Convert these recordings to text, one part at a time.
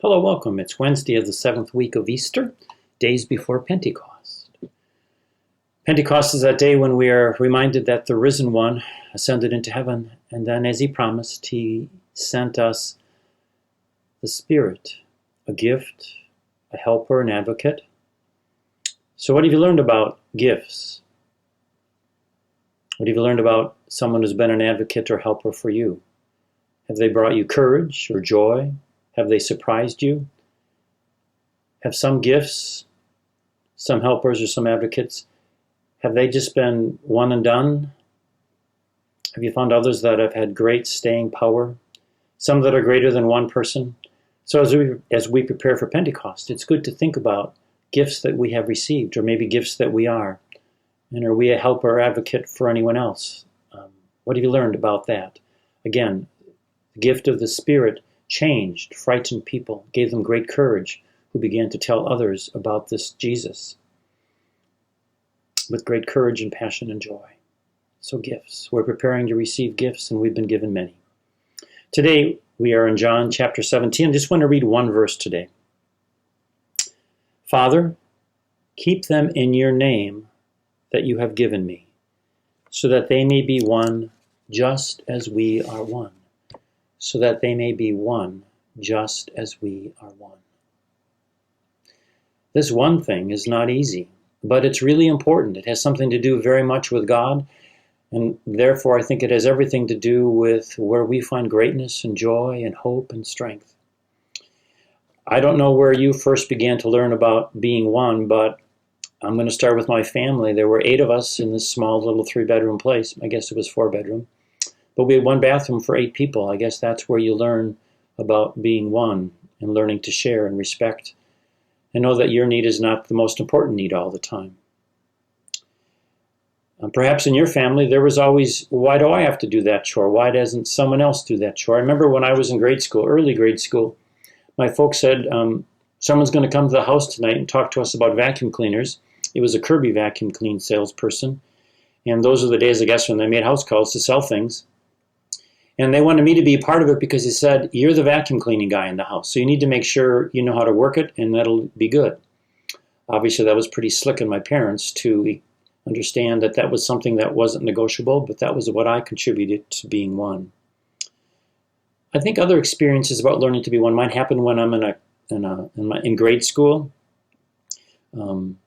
Hello, welcome. It's Wednesday of the seventh week of Easter, days before Pentecost. Pentecost is that day when we are reminded that the risen one ascended into heaven, and then, as he promised, he sent us the Spirit, a gift, a helper, an advocate. So what have you learned about gifts? What have you learned about someone who's been an advocate or helper for you? Have they brought you courage or joy? Have they surprised you? Have some gifts, some helpers or some advocates, have they just been one and done? Have you found others that have had great staying power? Some that are greater than one person? So as we prepare for Pentecost, it's good to think about gifts that we have received, or maybe gifts that we are. And are we a helper or advocate for anyone else? What have you learned about that? Again, the gift of the Spirit changed, frightened people, gave them great courage, who began to tell others about this Jesus with great courage and passion and joy. So gifts. We're preparing to receive gifts, and we've been given many. Today, we are in John chapter 17. I just want to read one verse today. Father, keep them in your name that you have given me, so that they may be one just as we are one. So that they may be one just as we are one. This one thing is not easy, but it's really important. It has something to do very much with God, and therefore I think it has everything to do with where we find greatness and joy and hope and strength. I don't know where you first began to learn about being one, but I'm going to start with my family. There were 8 of us in this small little 3-bedroom place. I guess it was 4-bedroom. But we had one bathroom for 8 people. I guess that's where you learn about being one and learning to share and respect and know that your need is not the most important need all the time. Perhaps in your family, there was always, why do I have to do that chore? Why doesn't someone else do that chore? I remember when I was in grade school, early grade school, my folks said, someone's going to come to the house tonight and talk to us about vacuum cleaners. It was a Kirby vacuum clean salesperson. And those are the days, I guess, when they made house calls to sell things. And they wanted me to be a part of it because he said, you're the vacuum cleaning guy in the house, so you need to make sure you know how to work it, and that'll be good. Obviously, that was pretty slick in my parents to understand that that was something that wasn't negotiable, but that was what I contributed to being one. I think other experiences about learning to be one might happen when I'm in grade school, and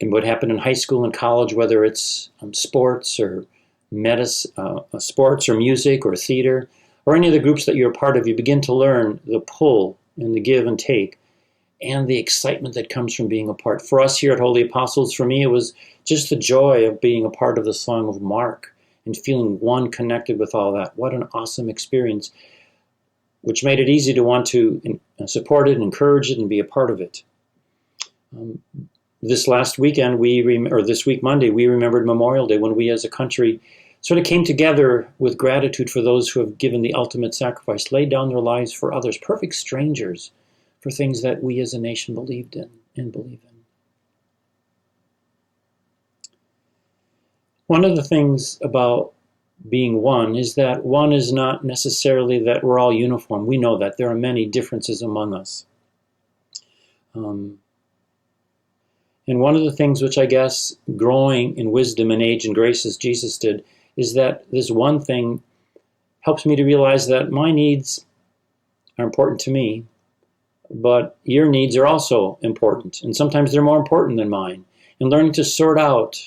what happened in high school and college, whether it's sports or sports or music or theater or any of the groups that you're a part of. You begin to learn the pull and the give and take and the excitement that comes from being a part. For us here at Holy Apostles, for me, it was just the joy of being a part of the Song of Mark and feeling one connected with all that. What an awesome experience, which made it easy to want to support it, encourage it, and be a part of it. This last weekend, this week Monday, we remembered Memorial Day, when we as a country sort of came together with gratitude for those who have given the ultimate sacrifice, laid down their lives for others, perfect strangers, for things that we as a nation believed in and believe in. One of the things about being one is that one is not necessarily that we're all uniform. We know that there are many differences among us. And one of the things which I guess growing in wisdom and age and grace as Jesus did is that this one thing helps me to realize that my needs are important to me, but your needs are also important, and sometimes they're more important than mine. And learning to sort out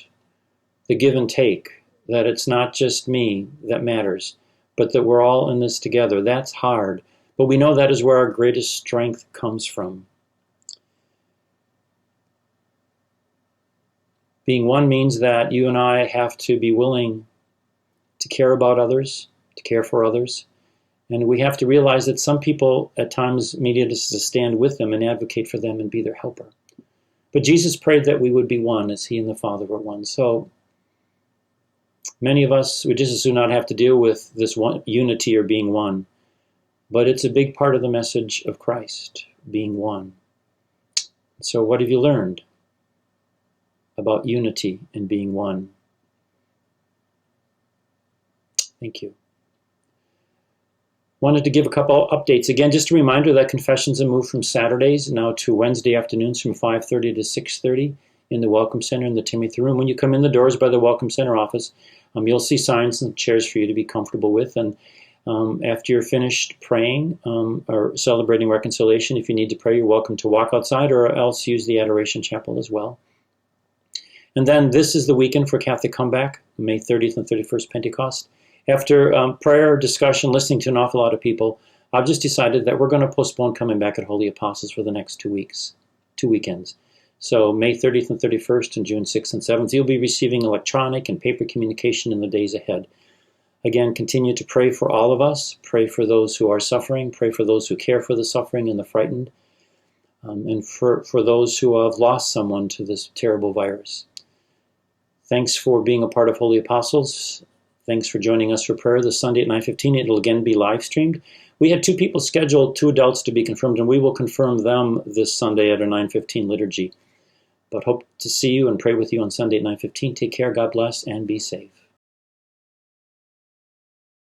the give and take, that it's not just me that matters, but that we're all in this together. That's hard, but we know that is where our greatest strength comes from. Being one means that you and I have to be willing to care about others, to care for others. And we have to realize that some people at times need us to stand with them and advocate for them and be their helper. But Jesus prayed that we would be one as he and the Father were one. So many of us would just as soon not have to deal with this one unity or being one. But it's a big part of the message of Christ, being one. So what have you learned about unity and being one? Thank you. Wanted to give a couple updates. Again, just a reminder that confessions have moved from Saturdays now to Wednesday afternoons from 5:30 to 6:30 in the Welcome Center in the Timothy Room. When you come in the doors by the Welcome Center office, you'll see signs and chairs for you to be comfortable with. And after you're finished praying or celebrating reconciliation, if you need to pray, you're welcome to walk outside or else use the Adoration Chapel as well. And then this is the weekend for Catholic Comeback, May 30th and 31st, Pentecost. After prayer, discussion, listening to an awful lot of people, I've just decided that we're going to postpone coming back at Holy Apostles for the next 2 weeks, 2 weekends. So May 30th and 31st and June 6th and 7th, you'll be receiving electronic and paper communication in the days ahead. Again, continue to pray for all of us. Pray for those who are suffering. Pray for those who care for the suffering and the frightened. And for those who have lost someone to this terrible virus. Thanks for being a part of Holy Apostles. Thanks for joining us for prayer this Sunday at 9:15. It'll again be live streamed. We had 2 people scheduled, 2 adults to be confirmed, and we will confirm them this Sunday at our 9:15 liturgy. But hope to see you and pray with you on Sunday at 9:15. Take care, God bless, and be safe.